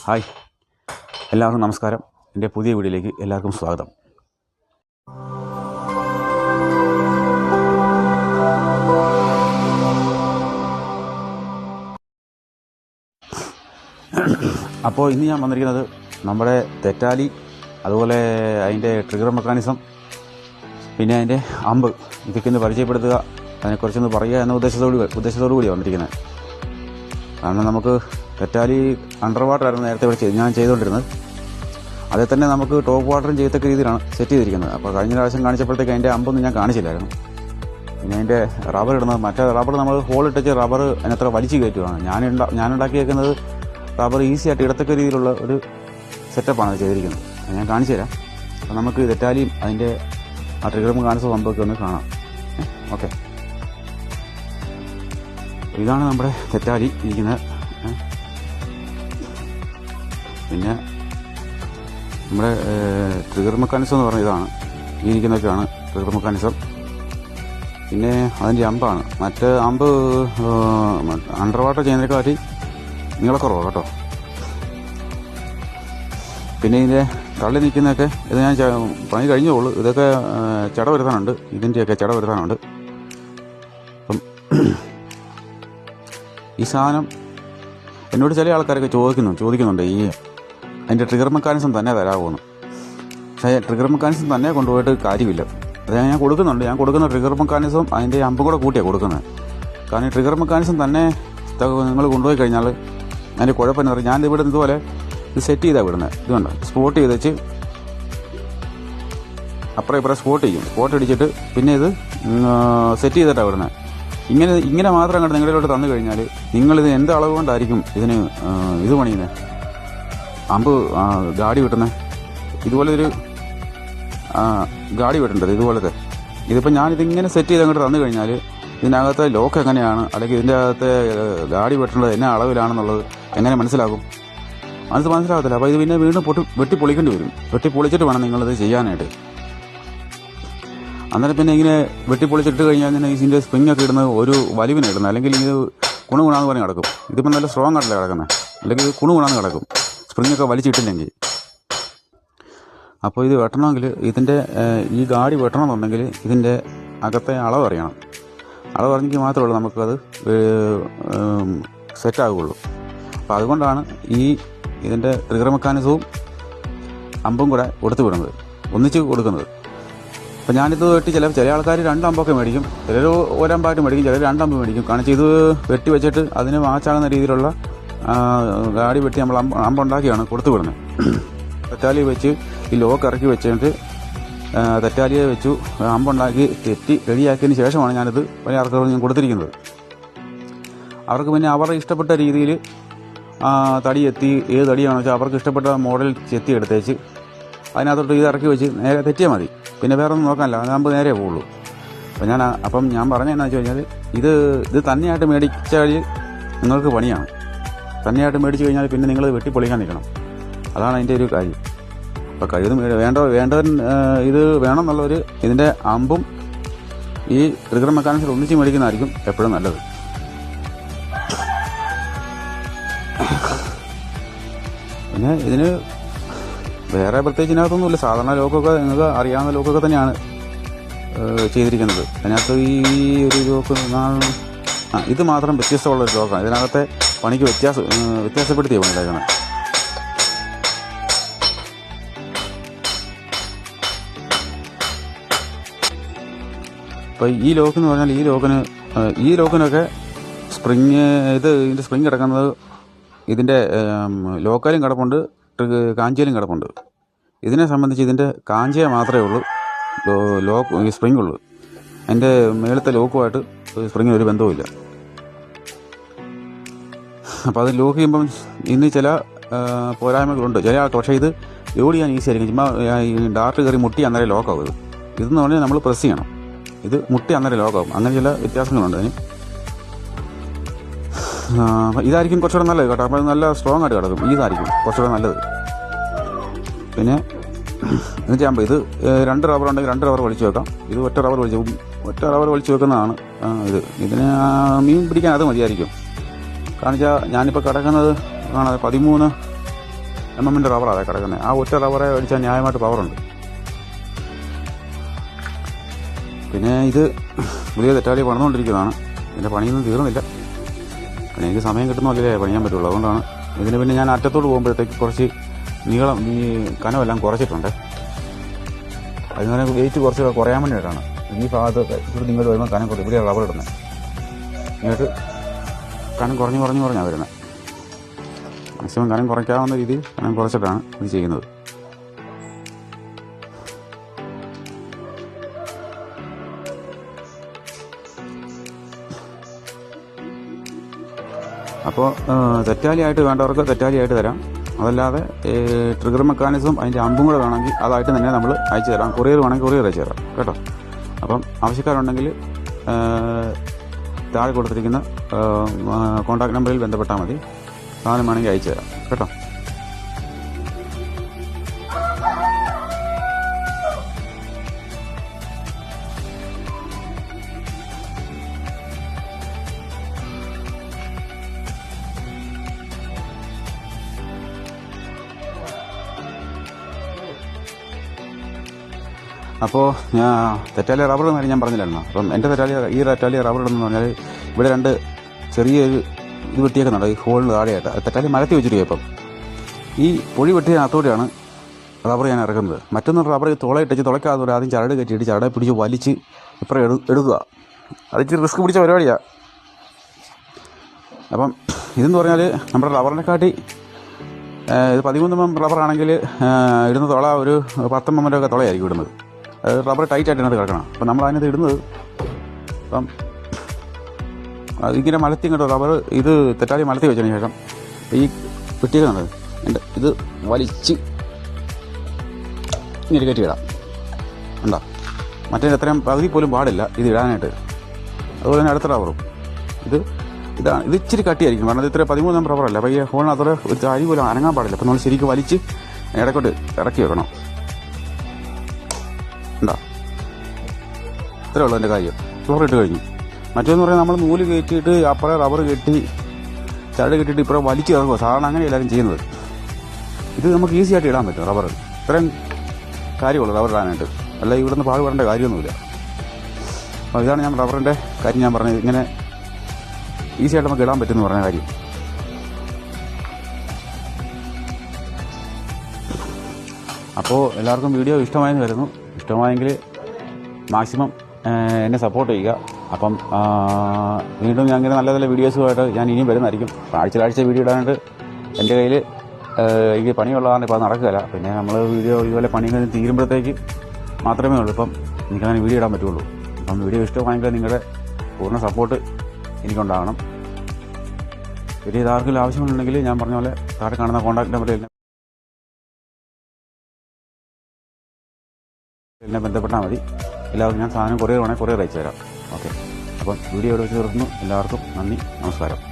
Hi, എല്ലാവർക്കും നമസ്കാരം. എൻ്റെ പുതിയ വീഡിയോയിലേക്ക് എല്ലാവർക്കും സ്വാഗതം. അപ്പോൾ ഇന്ന് ഞാൻ വന്നിരിക്കുന്നത് നമ്മുടെ തെറ്റാലി, അതുപോലെ അതിൻ്റെ ട്രിഗർ മെക്കാനിസം, പിന്നെ അതിൻ്റെ അമ്പ്, ഇതൊക്കെ ഒന്ന് പരിചയപ്പെടുത്തുക, അതിനെക്കുറിച്ചൊന്ന് പറയുക എന്ന ഉദ്ദേശത്തോടു കൂടിയാണ് വന്നിരിക്കുന്നത്. കാരണം നമുക്ക് തെറ്റാലി അണ്ടർ വാട്ടർ ആയിരുന്നു നേരത്തെ ഞാൻ ചെയ്തുകൊണ്ടിരുന്നത്. അതിൽ തന്നെ നമുക്ക് ടോപ്പ് വാട്ടറും ചെയ്യത്തക്ക രീതിയിലാണ് സെറ്റ് ചെയ്തിരിക്കുന്നത്. അപ്പോൾ കഴിഞ്ഞ പ്രാവശ്യം കാണിച്ചപ്പോഴത്തേക്ക് അതിൻ്റെ അമ്പൊന്നും ഞാൻ കാണിച്ചില്ലായിരുന്നു. പിന്നെ അതിൻ്റെ റബ്ബർ ഇടുന്നത്, മറ്റേ റബ്ബർ നമ്മൾ ഹോൾ ഇട്ടിച്ച് റബ്ബർ അതിനത്ര വലിച്ചു കയറ്റുകയാണ്. ഞാനുണ്ടാക്കിയേക്കുന്നത് റബ്ബർ ഈസി ആയിട്ട് ഇടത്തക്ക രീതിയിലുള്ള ഒരു സെറ്റപ്പാണ് ചെയ്തിരിക്കുന്നത്. ഞാൻ കാണിച്ചു തരാം. അപ്പോൾ നമുക്ക് തെറ്റാലിയും അതിൻ്റെ ആ ട്രിഗർ മെക്കാനിസം അമ്പൊക്കെ ഒന്ന് കാണാം. ഓക്കെ, ഇതാണ് നമ്മുടെ തെറ്റാലി ഇരിക്കുന്നത്. പിന്നെ നമ്മുടെ ട്രിഗർ മെക്കാനിസം എന്ന് പറഞ്ഞ ഇതാണ്, ഈ ഇരിക്കുന്നതൊക്കെയാണ് ട്രിഗർ മെക്കാനിസം. പിന്നെ അതിൻ്റെ അമ്പാണ്. മറ്റേ അമ്പ് അണ്ടർ വാട്ടർ ചെയ്യുന്നതിനെക്കാട്ടി നീളക്കുറവാണ് കേട്ടോ. പിന്നെ ഇതിൻ്റെ തള്ളി നിൽക്കുന്നതൊക്കെ ഇത് ഞാൻ പണി കഴിഞ്ഞോളൂ. ഇതൊക്കെ ചട വരുത്താനുണ്ട്, ഇതിൻ്റെയൊക്കെ ചട വരുത്താനുണ്ട്. അപ്പം ഈ സാധനം എന്നോട് ചില ആൾക്കാരൊക്കെ ചോദിക്കുന്നുണ്ട് ഈ അതിൻ്റെ ട്രിഗർ മെക്കാനിസം തന്നെ തരാമെന്ന്. പക്ഷേ ട്രിഗർ മെക്കാനിസം തന്നെ കൊണ്ടുപോയിട്ട് കാര്യമില്ല. അത് ഞാൻ കൊടുക്കുന്ന ട്രിഗർ മെക്കാനിസം അതിൻ്റെ അമ്പും കൂടെ കൂട്ടിയാണ് കൊടുക്കുന്നത്. കാരണം ഈ ട്രിഗർ മെക്കാനിസം തന്നെ നിങ്ങൾ കൊണ്ടുപോയി കഴിഞ്ഞാൽ അതിൻ്റെ കുഴപ്പമെന്ന് പറയും. ഞാൻ ഇവിടെ ഇതുപോലെ ഇത് സെറ്റ് ചെയ്താണ് വിടുന്നത്. ഇതുകൊണ്ട് സ്പോട്ട് ചെയ്ത് വെച്ച് അപ്പുറം ഇപ്പുറം സ്പോട്ട് അടിച്ചിട്ട് പിന്നെ ഇത് സെറ്റ് ചെയ്തിട്ടാണ് വിടുന്നത്. ഇങ്ങനെ മാത്രം അങ്ങോട്ട് നിങ്ങളിലോട്ട് തന്നു കഴിഞ്ഞാൽ നിങ്ങളിത് എന്ത് അളവ് കൊണ്ടായിരിക്കും ഇതിന് ഇത് പണിയുന്നത്, അമ്പ് ഗാഡി വെട്ടുന്നത്. ഇതുപോലെ ഒരു ഗാഡി വെട്ടേണ്ടത് ഇതുപോലത്തെ. ഇതിപ്പോൾ ഞാനിതിങ്ങനെ സെറ്റ് ചെയ്ത് അങ്ങോട്ട് തന്നു കഴിഞ്ഞാൽ ഇതിനകത്തെ ലോക്ക് എങ്ങനെയാണ്, അല്ലെങ്കിൽ ഇതിൻ്റെ അകത്തെ ഗാഡി വെട്ടേണ്ടത് എന്നാ അളവിലാണെന്നുള്ളത് എങ്ങനെ മനസ്സിലാകും? അത് മനസ്സിലാകത്തില്ല. അപ്പോൾ ഇത് പിന്നെ വീണ്ടും വെട്ടി പൊളിക്കേണ്ടി വരും. വെട്ടി പൊളിച്ചിട്ട് വേണം നിങ്ങളിത് ചെയ്യാനായിട്ട്. അന്നേരം പിന്നെ ഇങ്ങനെ വെട്ടിപ്പൊളിച്ചിട്ട് കഴിഞ്ഞാൽ തന്നെ ഇതിൻ്റെ സ്പ്രിങ്ങൊക്കെ ഇടുന്നത് ഒരു വലിവിന് ഇടുന്നത്, അല്ലെങ്കിൽ ഇത് കുണുകുണാന്ന് പറഞ്ഞ് കിടക്കും. ഇതിപ്പോൾ നല്ല സ്ട്രോങ് ആയിട്ടല്ല കിടക്കുന്നത്, അല്ലെങ്കിൽ ഇത് കുണുകുണാന്ന് കിടക്കും സ്പ്രിങ്ങൊക്കെ വലിച്ചിട്ടില്ലെങ്കിൽ. അപ്പോൾ ഇത് വെട്ടണമെങ്കിൽ ഇതിൻ്റെ ഈ ഗാഡി വെട്ടണമെന്നുണ്ടെങ്കിൽ ഇതിൻ്റെ അകത്തെ അളവ് അറിയണം. അളവ് അറിഞ്ഞെങ്കിൽ മാത്രമേ ഉള്ളൂ നമുക്കത് സെറ്റാകുള്ളൂ. അപ്പോൾ അതുകൊണ്ടാണ് ഇതിൻ്റെ ട്രിഗർ മെക്കാനിസവും അമ്പും കൂടെ കൊടുത്തു വിടുന്നത്, ഒന്നിച്ച് കൊടുക്കുന്നത്. അപ്പോൾ ഞാനിത് വെട്ടി ചില ആൾക്കാർ 2 അമ്പൊക്കെ മേടിക്കും, ചിലർ ഒരമ്പായിട്ട് മേടിക്കും, ചിലർ 2 അമ്പ് മേടിക്കും. കാണിച്ച് ഇത് വെട്ടി വെച്ചിട്ട് അതിന് മാച്ചാകുന്ന രീതിയിലുള്ള ഗാഡി വെട്ടി നമ്മൾ അമ്പുണ്ടാക്കിയാണ് കൊടുത്തു വിടുന്നത്. തെറ്റാലി വെച്ച് ഈ ലോക്ക് ഇറക്കി വെച്ചിട്ട് തെറ്റാലിയെ വെച്ചു അമ്പുണ്ടാക്കി തെറ്റി റെഡിയാക്കിയതിന് ശേഷമാണ് ഞാനിത് പല ആൾക്കാർക്ക് ഞാൻ കൊടുത്തിരിക്കുന്നത്. അവർക്ക് പിന്നെ അവരുടെ ഇഷ്ടപ്പെട്ട രീതിയിൽ തടി എത്തി, ഏത് തടിയാണെന്ന് വെച്ചാൽ അവർക്ക് ഇഷ്ടപ്പെട്ട മോഡൽ ചെത്തി എടുത്തേച്ച് അതിനകത്തോട്ട് ഇത് ഇറക്കി വെച്ച് നേരെ തെറ്റിയാൽ മതി. പിന്നെ വേറെ ഒന്നും നോക്കാനില്ല, അതാകുമ്പോൾ നേരെ പോവുള്ളൂ. അപ്പം ഞാൻ പറഞ്ഞതെന്നു വെച്ച് കഴിഞ്ഞാൽ ഇത് തന്നെയായിട്ട് മേടിച്ചാൽ നിങ്ങൾക്ക് പണിയാണ്. തന്നെയായിട്ട് മേടിച്ച് കഴിഞ്ഞാൽ പിന്നെ നിങ്ങൾ വെട്ടിപ്പൊളിക്കാൻ നിൽക്കണം. അതാണ് അതിൻ്റെ ഒരു കാര്യം. അപ്പോൾ കഴിവതും വേണ്ടവൻ ഇത് വേണമെന്നുള്ളവർ ഇതിൻ്റെ അമ്പും ഈ ട്രിഗർ മെക്കാനിസം ഒന്നിച്ച് മേടിക്കുന്നതായിരിക്കും എപ്പോഴും നല്ലത്. പിന്നെ ഇതിന് വേറെ പ്രത്യേകിച്ച് ഇതിനകത്തൊന്നുമില്ല. സാധാരണ ലോക്കൊക്കെ നിങ്ങൾക്ക് അറിയാവുന്ന ലോക്കൊക്കെ തന്നെയാണ് ചെയ്തിരിക്കുന്നത്. അതിനകത്ത് ഈ ഒരു ലോക്ക് ഇത് മാത്രം വ്യത്യസ്തമുള്ളൊരു ലോക്കാണ്. ഇതിനകത്തെ പണിക്ക് വ്യത്യാസപ്പെടുത്തിയ പണിയിലേക്കാണ്. അപ്പോൾ ഈ ലോക്കെന്ന് പറഞ്ഞാൽ ഈ ലോക്കിനൊക്കെ ഇതിൻ്റെ സ്പ്രിങ് കിടക്കുന്നത് ഇതിൻ്റെ ലോക്കാലും കിടപ്പുണ്ട്, കാഞ്ചിയിലും കിടപ്പുണ്ട്. ഇതിനെ സംബന്ധിച്ച് ഇതിൻ്റെ കാഞ്ചിയ മാത്രമേ ഉള്ളൂ ഈ സ്പ്രിങ് ഉള്ളൂ. അതിൻ്റെ മേളത്തെ ലോക്കുമായിട്ട് സ്പ്രിങ്ങിന് ഒരു ബന്ധവുമില്ല. അപ്പോൾ അത് ലോക്ക് ചെയ്യുമ്പം ഇന്ന് ചില പോരായ്മകളുണ്ട് ചില ആൾക്ക്. പക്ഷേ ഇത് ലോഡ് ചെയ്യാൻ ഈസി ആയിരിക്കും. ചുമ്മാ ഈ ഡാർട്ട് കയറി മുട്ടി അന്നേരം ലോക്കാവും. ഇതെന്ന് പറഞ്ഞാൽ നമ്മൾ പ്രസ് ചെയ്യണം. ഇത് മുട്ടി അന്നേരം ലോക്കാവും. അങ്ങനെ ചില വ്യത്യാസങ്ങളുണ്ട് അതിന്. ഇതായിരിക്കും കുറച്ചുകൂടെ നല്ലത് കേട്ടോ. അപ്പോൾ നല്ല സ്ട്രോങ് ആയിട്ട് കിടക്കും. ഇതായിരിക്കും കുറച്ചുകൂടെ നല്ലത്. പിന്നെ എന്നിട്ട് ആകുമ്പോൾ ഇത് 2 റബ്ബർ ഉണ്ടെങ്കിൽ 2 റബ്ബർ വലിച്ചു വെക്കാം. ഇത് ഒറ്റ റബ്ബർ വലിച്ചു വെക്കുന്നതാണ് ഇതിന് മീൻ പിടിക്കാൻ അത് മതിയായിരിക്കും. കാരണം വെച്ചാൽ ഞാനിപ്പോൾ കിടക്കുന്നത് 13 MM-ൻ്റെ റബ്ബറാണ് അതെ കിടക്കുന്നത്. ആ ഒറ്റ റബ്ബറെ അടിച്ചാൽ ന്യായമായിട്ട് പവറുണ്ട്. പിന്നെ ഇത് പുതിയ തെറ്റാലി പണിതുകൊണ്ടിരിക്കുന്നതാണ്. ഇതിൻ്റെ പണിയൊന്നും തീർന്നില്ല. പിന്നെ എനിക്ക് സമയം കിട്ടുന്നില്ലേ പണിയാൻ പറ്റുള്ളൂ. അതുകൊണ്ടാണ് ഇതിന്. പിന്നെ ഞാൻ അറ്റത്തോട് പോകുമ്പോഴത്തേക്ക് കുറച്ച് നീളം ഈ കനമെല്ലാം കുറച്ചിട്ടുണ്ട്. അതിന് വെയിറ്റ് കുറച്ച് കുറയാൻ വേണ്ടിയിട്ടാണ്. ഈ ഭാഗത്ത് ഇവിടെ നിങ്ങൾ വരുമ്പോൾ കനം കുറച്ച് ഇവിടെ റബ്ബർ ഇടുന്നത്. ഇങ്ങോട്ട് കനം കുറഞ്ഞാണ് വരുന്നത്. മാക്സിമം കനം കുറയ്ക്കാവുന്ന രീതിയിൽ കനം കുറച്ചിട്ടാണ് ഇത് ചെയ്യുന്നത്. അപ്പോൾ തെറ്റാലിയായിട്ട് വേണ്ടവർക്ക് തെറ്റാലിയായിട്ട് തരാം. അതല്ലാതെ ട്രിഗർ മെക്കാനിസം അതിൻ്റെ അമ്പും കൂടെ വേണമെങ്കിൽ അതായിട്ട് തന്നെ നമ്മൾ അയച്ചു തരാം. കൊറിയർ വേണമെങ്കിൽ കൊറിയർ അയച്ചു തരാം കേട്ടോ. അപ്പം ആവശ്യക്കാരുണ്ടെങ്കിൽ താഴെ കൊടുത്തിരിക്കുന്ന കോൺടാക്ട് നമ്പറിൽ ബന്ധപ്പെട്ടാൽ മതി. സാധനം വേണമെങ്കിൽ അയച്ചു തരാം കേട്ടോ. അപ്പോൾ ഞാൻ തെറ്റാലിയ റബ്ബർ എന്ന് ഞാൻ പറഞ്ഞില്ലായിരുന്നു. അപ്പം എൻ്റെ തെറ്റാലിയ റബ്ബർ ഇടുന്നതെന്ന് പറഞ്ഞാൽ ഇവിടെ 2 ചെറിയൊരു ഇത് വെട്ടിയേക്കുന്നുണ്ട് ഈ ഹോളിന് താഴെയായിട്ട്. തെറ്റാലി മരത്തി വെച്ചിട്ട് ഇപ്പം ഈ പൊഴി വെട്ടിയതിനകത്തോടെയാണ് റബ്ബർ ഞാൻ ഇറക്കുന്നത്. മറ്റൊന്ന് റബ്ബർ തുളയ്ക്കാതെ ആദ്യം ചരട് കെട്ടിയിട്ട് ചരടെ പിടിച്ച് വലിച്ച് ഇപ്പുറം എടുക്കുക. അത് ഇച്ചിരി റിസ്ക് പിടിച്ച പരിപാടിയാണ്. അപ്പം ഇതെന്ന് പറഞ്ഞാൽ നമ്മുടെ റബ്ബറിനെക്കാട്ടി ഇത് 13 mm റബ്ബറാണെങ്കിൽ ഇടുന്ന തുള ഒരു 10 mm ഒക്കെ തുളയായിരിക്കും ഇടുന്നത്. റബ്ബർ ടൈറ്റായിട്ട് അതിനകത്ത് കിടക്കണം. അപ്പം നമ്മൾ അതിനകത്ത് ഇടുന്നത് അപ്പം ഇങ്ങനെ മലത്തി ഇങ്ങോട്ട് റബ്ബർ ഇത് തെറ്റാലി മലത്തി വെച്ചതിന് ശേഷം ഈ വെട്ടിയേക്കുന്നത് ഇത് വലിച്ച് ഇങ്ങനെ കയറ്റിയിടാം. ഉണ്ടോ? മറ്റേ എത്രയും പകുതി പോലും പാടില്ല ഇത് ഇടാനായിട്ട്. അതുപോലെ തന്നെ അടുത്ത റബ്ബറും ഇതാണ്. ഇത് ഇച്ചിരി കട്ടിയായിരിക്കും. കാരണം ഇത് ഇത്ര 13 mm റബ്ബറല്ല. അപ്പോൾ ഈ ഹോളിനകത്തോടെ ഒരു അരി പോലും അനങ്ങാൻ പാടില്ല. അപ്പോൾ നമ്മൾ ശരിക്കും വലിച്ച് ഇടയ്ക്കോട്ട് ഇറക്കി വെക്കണം. ഉണ്ടോ? ഇത്രേ ഉള്ളൂ എൻ്റെ കാര്യം. ചോറിട്ട് കഴിഞ്ഞു. മറ്റേന്ന് പറഞ്ഞാൽ നമ്മൾ നൂല് കയറ്റിയിട്ട് അപ്പുറം റബ്ബർ കെട്ടി ചരട് കെട്ടിയിട്ട് ഇപ്പുറം വലിച്ച് ഇറങ്ങുക. സാധാരണ അങ്ങനെ എല്ലാവരും ചെയ്യുന്നത്. ഇത് നമുക്ക് ഈസി ആയിട്ട് ഇടാൻ പറ്റും റബ്ബർ. ഇത്രയും കാര്യമുള്ളൂ റബ്ബർ ഇടാനായിട്ട്. അല്ല ഇവിടുന്ന് പാടുപെടേണ്ട കാര്യമൊന്നുമില്ല. അപ്പോൾ ഇതാണ് ഞാൻ റബ്ബറിൻ്റെ കാര്യം ഞാൻ പറഞ്ഞത്. ഇങ്ങനെ ഈസി ആയിട്ട് നമുക്ക് ഇടാൻ പറ്റുമെന്ന് പറഞ്ഞ കാര്യം. അപ്പോൾ എല്ലാവർക്കും വീഡിയോ ഇഷ്ടമായെന്ന് വരുന്നു. ഇഷ്ടമായെങ്കിൽ മാക്സിമം എന്നെ സപ്പോർട്ട് ചെയ്യുക. അപ്പം വീണ്ടും ഞാൻ ഇങ്ങനെ നല്ല നല്ല വീഡിയോസുമായിട്ട് ഞാൻ ഇനിയും വരുന്നതായിരിക്കും. ആഴ്ച വീഡിയോ ഇടാനായിട്ട് എൻ്റെ കയ്യിൽ എനിക്ക് പണിയുള്ളതാണ്. ഇപ്പോൾ അത് നടക്കുകയില്ല. പിന്നെ നമ്മൾ വീഡിയോ ഇതുപോലെ പണികൾ തീരുമ്പോഴത്തേക്ക് മാത്രമേ ഉള്ളൂ ഇപ്പം എനിക്കങ്ങനെ വീഡിയോ ഇടാൻ പറ്റുള്ളൂ. അപ്പം വീഡിയോ ഇഷ്ടമായെങ്കിൽ നിങ്ങളുടെ പൂർണ്ണ സപ്പോർട്ട് എനിക്കുണ്ടാകണം. പിന്നെ ഇതാർക്കെങ്കിലും ആവശ്യമുണ്ടെങ്കിൽ ഞാൻ പറഞ്ഞ പോലെ താഴെ കാണുന്ന കോൺടാക്ട് നമ്പറിൽ എന്നെ ബന്ധപ്പെട്ടാൽ മതി. എല്ലാവർക്കും ഞാൻ സാധനം കൊറിയർ വേണമെങ്കിൽ കൊറിയർ അയച്ചു തരാം. ഓക്കെ. അപ്പം വീഡിയോ ഇവിടെ വെച്ച് തീർന്നു. എല്ലാവർക്കും നന്ദി, നമസ്കാരം.